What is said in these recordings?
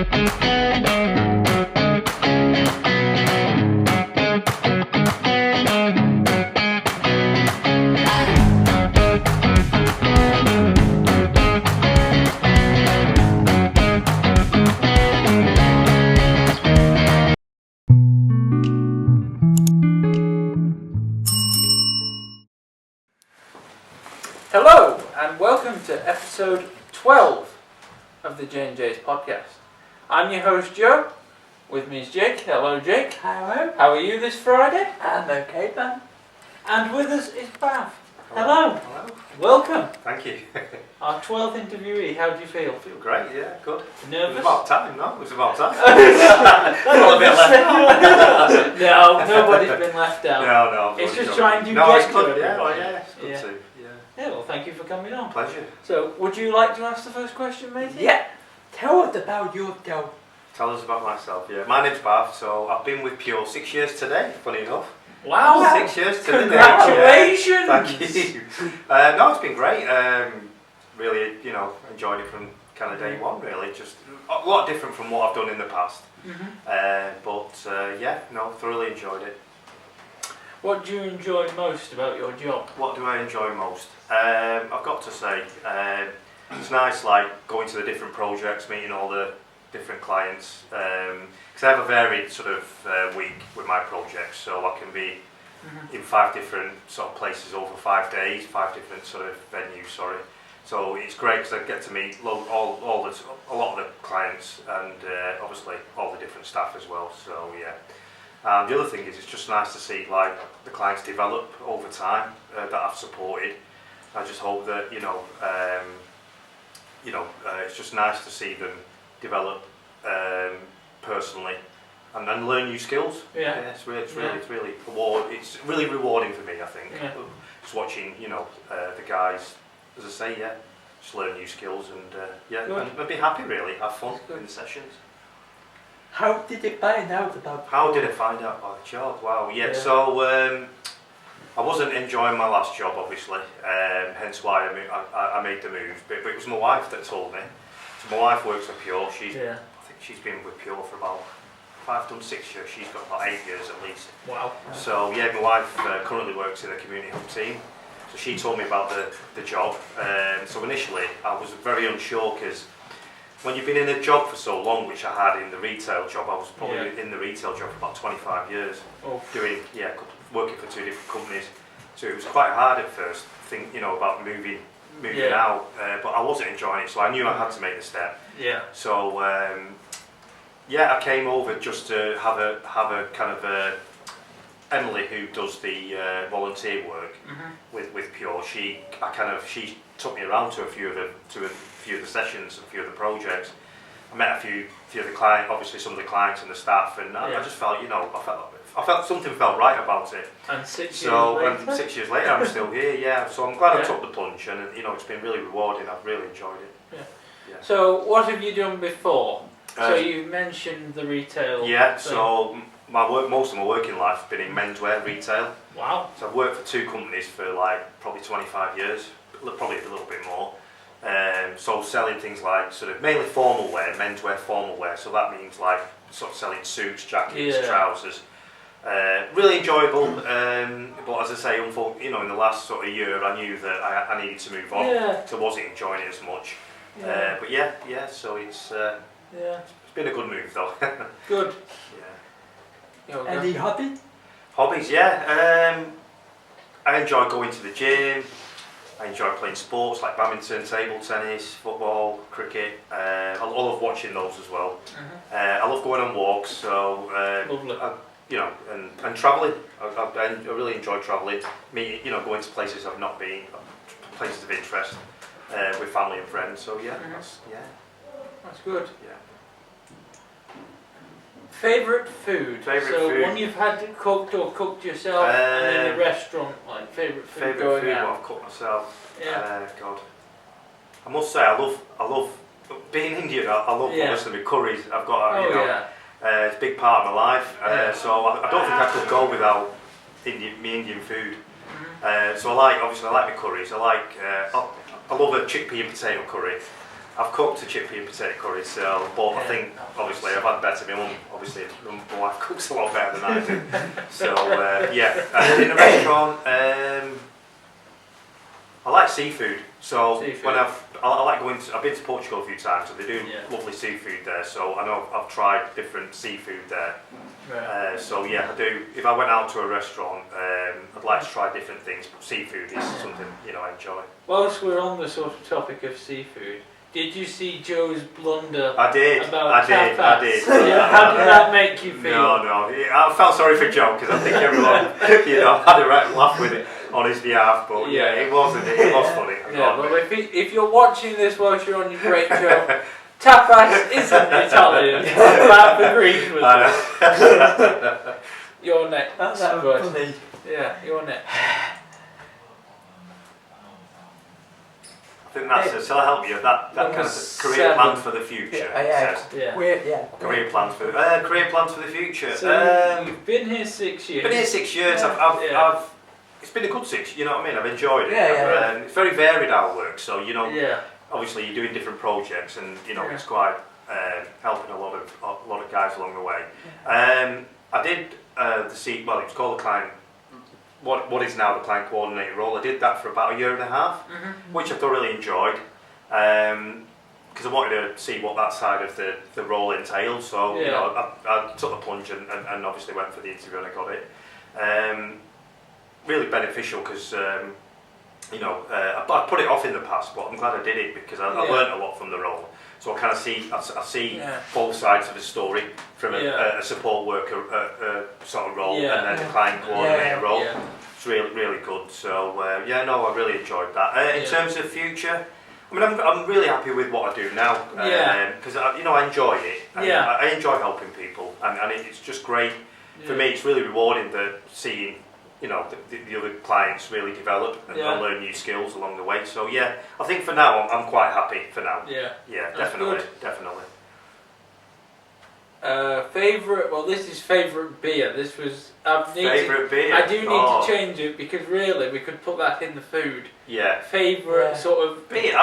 Hello and welcome to episode 12 of the J&J's podcast. I'm your host Joe, with me is Jake. Hello Jake. Hello. How are you this Friday? I'm okay, Ben. And with us is Bhav. Hello. Hello. Welcome. Thank you. Our 12th interviewee. How do you feel? Feel great, yeah, good. Nervous? It was about time, no? It was about time. A bit left. No, nobody's been left out. No. It's just trying to no, get it's to good, everybody. yeah, it's good Yeah. too. Yeah, well thank you for coming on. Pleasure. So, would you like to ask the first question, matey? Yeah. Tell us about yourself. Tell us about myself, yeah. My name's Bhav, so I've been with Pure 6 years today, funny enough. Wow. 6 years today. Congratulations. Yeah. Thank you. No, it's been great. Really, enjoyed it from kind of day one, really. Just a lot different from what I've done in the past. Thoroughly enjoyed it. What do you enjoy most about your job? What do I enjoy most? I've got to say, it's nice like going to the different projects, meeting all the different clients, because I have a varied sort of week with my projects, so I can be in 5 different sort of places over 5 days, 5 different sort of venues, so it's great because I get to meet a lot of the clients and obviously all the different staff as well, so yeah. The other thing is it's just nice to see like the clients develop over time that I've supported. I just hope that it's just nice to see them develop personally and then learn new skills. Yeah. It's really rewarding for me, I think. Yeah. Just watching the guys, as I say, just learn new skills and be happy really, have fun in the sessions. How did you find out about? How did I find out about the job? Wow, so I wasn't enjoying my last job, obviously, hence why I made the move. But it was my wife that told me. So my wife works for Pure. I think she's been with Pure for about, if I've done 6 years, she's got about 8 years at least. Wow. So yeah, my wife currently works in the community hub team. So she told me about the job. So initially, I was very unsure because when you've been in a job for so long, which I had in the retail job, I was probably in the retail job for about 25 years, working for 2 different companies. So it was quite hard at first, about moving out, but I wasn't enjoying it, so I knew I had to make the step. Yeah. So I came over just to have a kind of Emily, who does the volunteer work with Pure. She took me around to a few of the sessions and a few of the projects. I met a few of the clients, obviously some of the clients and the staff, and I just felt, I felt something felt right about it. And 6 years later? And 6 years later, I'm still here. Yeah. So I'm glad I took the plunge, and it's been really rewarding. I've really enjoyed it. Yeah. So what have you done before? So you mentioned the retail. Yeah. thing. So most of my working life has been in menswear retail. Wow. So I've worked for 2 companies for probably 25 years, probably a little bit more. So selling things like sort of mainly formal wear, menswear formal wear. So that means like sort of selling suits, jackets, trousers. Really enjoyable. But as I say, in the last sort of year, I knew that I needed to move on. Yeah. So I wasn't enjoying it as much. Yeah. So it's been a good move though. Good. Yeah. Any hobbies? Hobbies, yeah. I enjoy going to the gym. I enjoy playing sports like badminton, table tennis, football, cricket. I love watching those as well. I love going on walks. So Lovely. and travelling. I really enjoy travelling. Going to places I've not been, places of interest with family and friends. So that's good. Yeah. Favourite food? Food. One you've had cooked or cooked yourself, and then a restaurant, like favourite food going out. What I've cooked myself. Yeah. God. I must say I love being Indian. I love obviously my curries. I've got it's a big part of my life. So I don't think I could go without Indian food. So I like my curries. I love a chickpea and potato curry. I've cooked a chickpea and potato curry, so, but I think, obviously, I've had better. My mum, obviously, my wife cooks a lot better than I do. So, yeah. In a restaurant, I like seafood. So, when I like going to, I've been to Portugal a few times, and they do lovely seafood there, so I know I've tried different seafood there. Right. So, yeah, I do. If I went out to a restaurant, I'd like to try different things, but seafood is something, I enjoy. Whilst we're on the sort of topic of seafood, did you see Joe's blunder? I did. About tapas? I did. How did that make you feel? No. I felt sorry for Joe because I think everyone, had a right laugh with it on his behalf. But yeah, it wasn't. It was funny. Yeah, but if you're watching this whilst you're on your break, Joe, tapas isn't Italian. Bhav agrees with us. Your next. That's Good. funny. Yeah, your next. I think that's shall I help you? That kind of career plans for the future. Career plans for the future. So you've been here 6 years. Been here 6 years. I've it's been a good 6. You know what I mean? I've enjoyed it. It's very varied our work. So obviously you're doing different projects, and it's quite helping a lot of guys along the way. I did it was called the client. What is now the client coordinator role. I did that for about a year and a half, which I thoroughly enjoyed, because I wanted to see what that side of the role entailed. So I took the plunge and obviously went for the interview and I got it. Really beneficial because I put it off in the past, but I'm glad I did it because I learned a lot from the role. So I kind of see both sides of the story from a support worker sort of role and then the client coordinator role. It's really good. So I really enjoyed that. In terms of future, I mean, I'm really happy with what I do now because I enjoy it. I enjoy helping people, and it's just great for me. It's really rewarding seeing the other clients really develop and learn new skills along the way. So I think for now I'm quite happy for now. Definitely. Favourite? Well, this is favourite beer. This was favourite beer. I do need to change it because really we could put that in the food. Favourite sort of beer.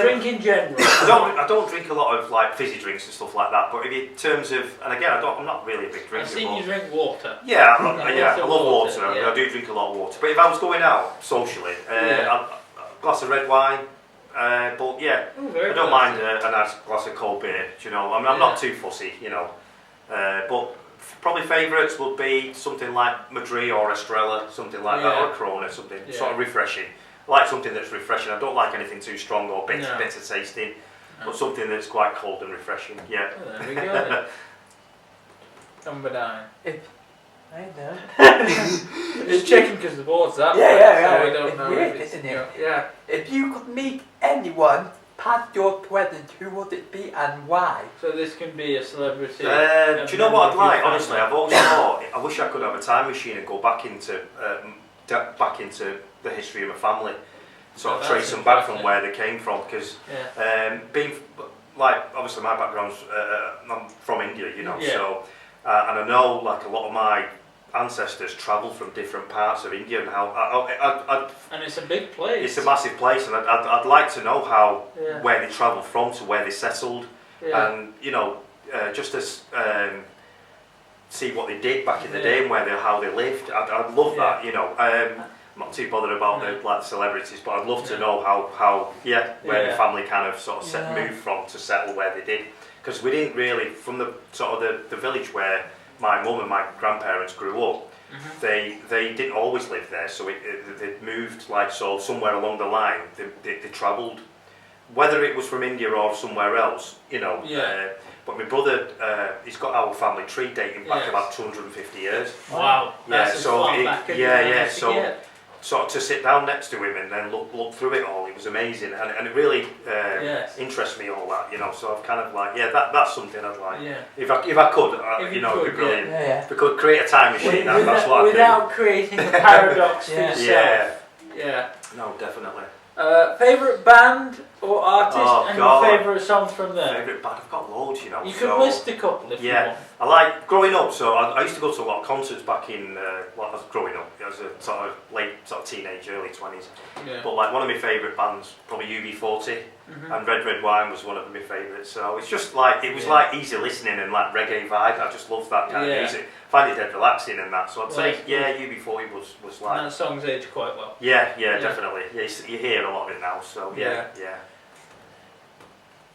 Drink in general. I don't drink a lot of like fizzy drinks and stuff like that. But in terms of, and again, I'm not really a big drinker. I've seen you drink water. I love water. I do drink a lot of water. But if I was going out socially, a glass of red wine. I don't mind a nice glass of cold beer. I'm not too fussy. But probably favourites would be something like Madrid or Estrella, something like that, or a Corona, something sort of refreshing. I like something that's refreshing. I don't like anything too strong or bitter tasting, but something that's quite cold and refreshing. There we go. Then. Number 9. I know. Just checking because the board's that way, so we don't know weird, if it's, isn't it? If you could meet anyone, pass your present, who would it be and why? So this can be a celebrity. Do you know what I'd like? Honestly, I've always thought I wish I could have a time machine and go back into the history of my family, sort of trace them back from where they came from. Because being obviously my background's I'm from India, so and I know like a lot of my ancestors travelled from different parts of India and how and it's a big place. It's a massive place, and I'd like to know where they travelled from to where they settled, and just to see what they did back in the day and how they lived. I'd love that. I'm not too bothered about the celebrities, but I'd love to know where the family kind of sort of moved from to settle where they did, because we didn't really from the sort of the village where my mum and my grandparents grew up. They didn't always live there, so they moved somewhere along the line. They travelled, whether it was from India or somewhere else, but my brother, he's got our family tree dating back about 250 years. Wow. So to sit down next to him and then look through it all, it was amazing, and it really interests me all that, So I've kind of that's something I'd like. If I could, it'd be brilliant. If we could create a time machine, that's what I'd do. Without creating a paradox for yourself. No, definitely. Favourite band or artist and God. your favourite songs from there? Favourite band? I've got loads, you know. You so, could list a couple if you want. I like growing up. So I used to go to a lot of concerts back in well, I was growing up. I was a sort of late sort of teenage, early 20s. Yeah. But like one of my favourite bands, probably UB40, and Red Red Wine was one of my favourites. So it's just like it was like easy listening and like reggae vibe. I just love that kind of music. Find it dead relaxing and that. So I'd say UB40 was like. And that song's aged quite well. Yeah, definitely. Yeah, you hear a lot of it now. So yeah.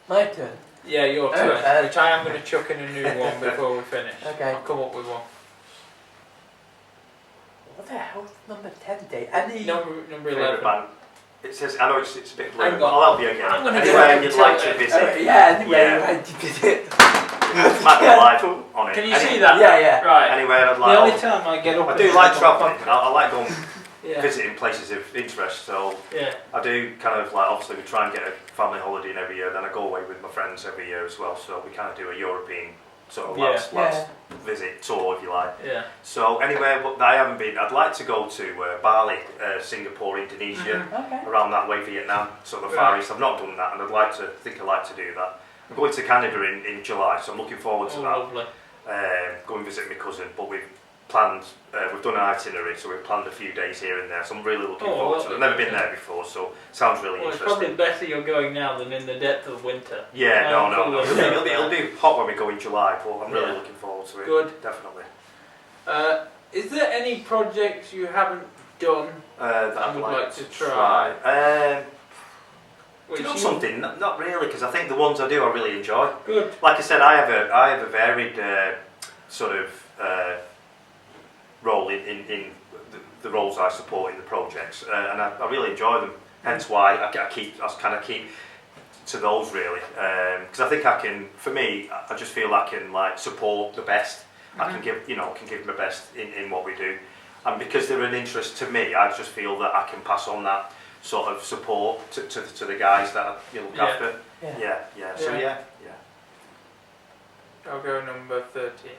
My turn. Yeah, your turn. Which I am going to chuck in a new one before we finish. Okay. I'll come up with one. What the hell's number 10 day? Any Number Favourite 11. band. It says, I know it's a bit blurry, Hang but on. I'll help you again. I'm gonna Anywhere go you'd and like tell to it. visit. anyway, Yeah. I did it. Might be live on it. Can you see that? Yeah. Right. Anywhere I'd The like. only time I get up I and do like down travelling. the I like going Yeah. visiting places of interest. So Yeah. I do kind of like, obviously we try and get a family holiday in every year. Then I go away with my friends every year as well. So we kind of do a European sort of lads visit tour, if you like. Yeah. So anywhere that I haven't been, I'd like to go to Bali, Singapore, Indonesia, Okay. around that way, Vietnam, sort of the Far East. I've not done that, and I'd like to do that. I'm going to Canada in July, so I'm looking forward to that. Lovely. Go and visit my cousin, but we've planned, we've done an itinerary, so we've planned a few days here and there, so I'm really looking forward to it. I've never been there before, so it sounds really Well, it's interesting. probably better you're going now than in the depth of winter. Yeah, no. Cool. It'll be hot when we go in July, but I'm really looking forward to it. Good. Definitely. Is there any projects you haven't done That I I'd would like to try. which You know you- something? Not really, because I think the ones I do I really enjoy. Good. Like I said, I have a varied sort of role in the roles I support in the projects, and I really enjoy them. Hence why I kind of keep to those really, because I think I can. For me, I just feel I can like support the best. I can give my best in what we do, and because they're an interest to me, I just feel that I can pass on that sort of support to the guys that I look after. Yeah. So yeah. I'll go number 13.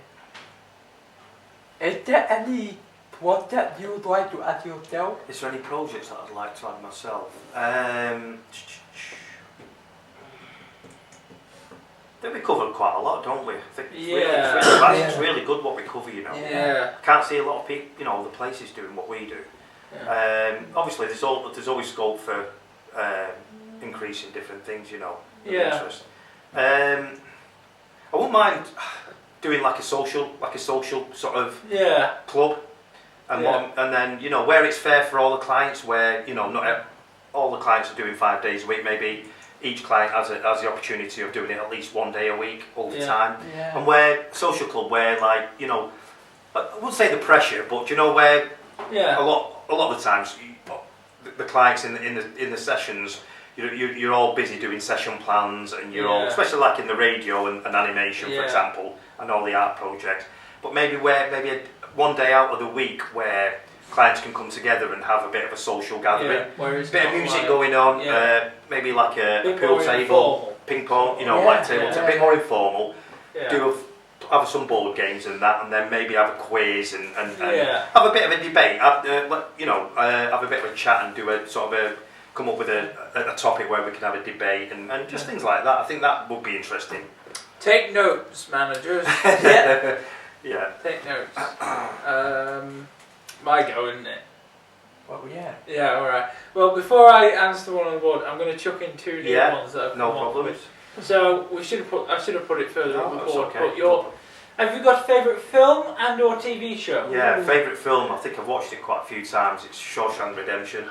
Is there any project you would like to add yourself? Is there any projects that I'd like to add myself? I think we cover quite a lot, don't we? I think it's really good what we cover, you know. Yeah. Can't see a lot of people, the places doing what we do. Yeah. Obviously, there's always scope for increasing different things, of Yeah. interest. I wouldn't mind doing like a social sort of club, and and then where it's fair for all the clients, where not all the clients are doing 5 days a week, maybe. Each client has the opportunity of doing it at least 1 day a week all the time, and where social club, where like I wouldn't say the pressure, but where a lot of the times the clients in the sessions, you're all busy doing session plans, and you're all, especially like in the radio and animation, for example, and all the art projects. But maybe 1 day out of the week where clients can come together and have a bit of a social gathering, bit of music going on, maybe like a pool table, informal. ping pong, like table, a bit more informal. Have some board games and that, and then maybe have a quiz and have a bit of a debate. Have a bit of a chat and do a sort of come up with a topic where we can have a debate and just things like that. I think that would be interesting. Take notes, managers. Yeah. Take notes. My go, isn't it? Well, yeah. Yeah, alright. Well, before I answer the one on the board, I'm going to chuck in 2 new ones that I've no come up problem. with. So I should have put it further up the That's board. okay. But have you got a favourite film and or TV show? Yeah, favourite film. I think I've watched it quite a few times. It's Shawshank Redemption.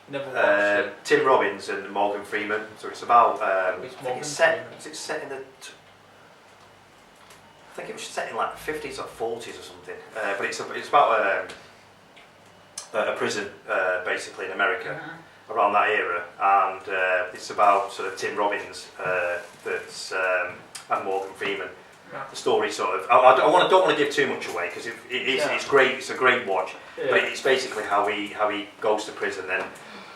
Never watched it. Tim Robbins and Morgan Freeman. So it's about. I Which think Morgan it's set. Freeman? Was it set in the? I think it was set in like the 50s or 40s or something. But it's about a prison basically in America. Around that era, and it's about sort of Tim Robbins and Morgan Freeman. The story sort of I don't want to give too much away because it's great. It's a great watch, but it's basically how he goes to prison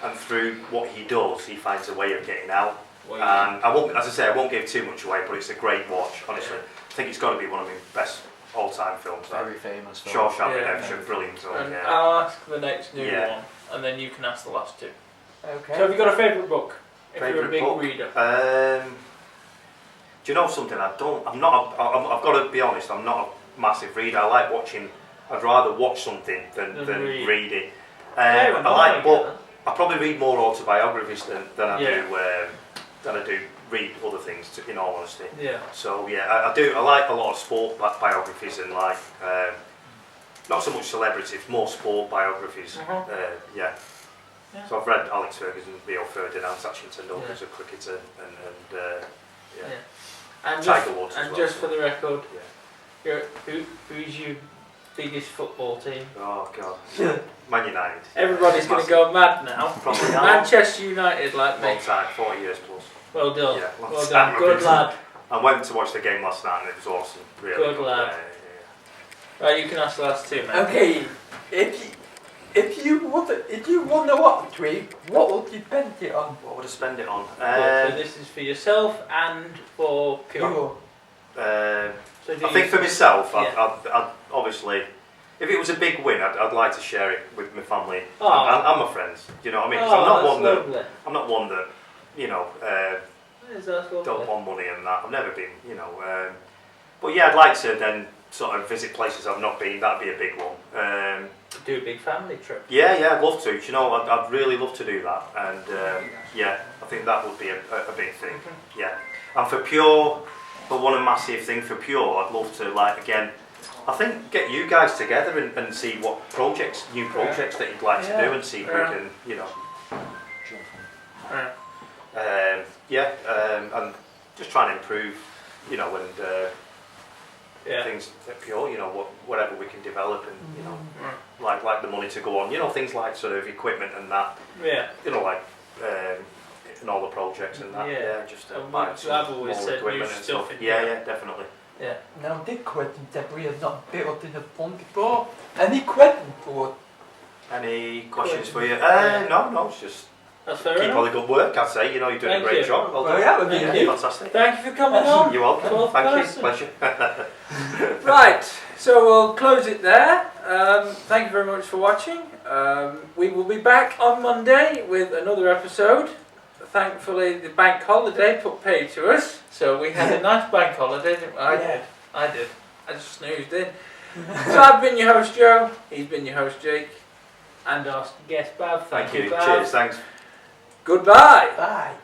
and through what he does, he finds a way of getting out. And I won't give too much away, but it's a great watch. Honestly, I think it's got to be one of my best all-time films. Very famous film. Shawshank Redemption, brilliant film. And I'll ask the next new one, and then you can ask the last 2. Okay. So have you got a favourite book? If you're a Favourite big book? reader. Do you know something? I've got to be honest, I'm not a massive reader. I like watching, I'd rather watch something than read it. I probably read more autobiographies than I do read other things, in all honesty. Yeah. So yeah, I like a lot of sport biographies and like, not so much celebrities, more sport biographies. Yeah. So I've read Alex Ferguson, Rio Ferdinand, Sachin Tendulkar's a cricketer, and And Tiger Woods and as well, just so. for the record, who's your biggest football team? Oh God, Man United. Everybody's going to go mad now. Probably not. Manchester United, like me. Long time, 40 years plus. Well done. Yeah, long Well time. done. Good lad. I went to watch the game last night and it was awesome. Really Good lad. Right, you can ask the last two, mate. Okay, if you won the lottery, what would you spend it on? What would I spend it on? So this is for yourself and for Pure. I So think for myself, Yeah. I'd obviously, if it was a big win, I'd like to share it with my family Oh. and my friends. Do you know what I mean? 'Cause lovely. I'm not one that, you know, That's lovely. don't want money and that. I've never been, you know. But yeah, I'd like to then sort of visit places I've not been. That'd be a big one. Do a big family trip. Yeah, I'd love to. Do you know, I'd really love to do that. And yeah, I think that would be a big thing. Yeah. And for Pure, one massive thing for Pure, I'd love to, like, again, I think get you guys together and see what new projects that you'd like to do and see if we can, you know. And just trying to improve, you know, and things at Pure, you know, whatever we can develop and, you know, like the money to go on, you know, things like sort of equipment and that, you know, like, and all the projects and that, just buy some I've always more said equipment new and stuff stuff. in Yeah, Pure. definitely. Yeah. Now this question that we have not built in the phone before. Any question for? Any questions for you? Yeah. No, it's just That's fair keep enough. all the good work, I'd say. You know, you're doing Thank a great you. job. Well Well, done. yeah, well, Thank yeah. you. Fantastic. Thank you for coming on. You're welcome. Twelfth Thank person. you. Pleasure. Right, so we'll close it there. Thank you very much for watching. We will be back on Monday with another episode. Thankfully, the bank holiday put paid to us, so we had a nice bank holiday. Didn't we? I did. I just snoozed in. So I've been your host Joe. He's been your host Jake, and our guest Bhav. Thank you. Bhav. Cheers. Thanks. Goodbye. Bye.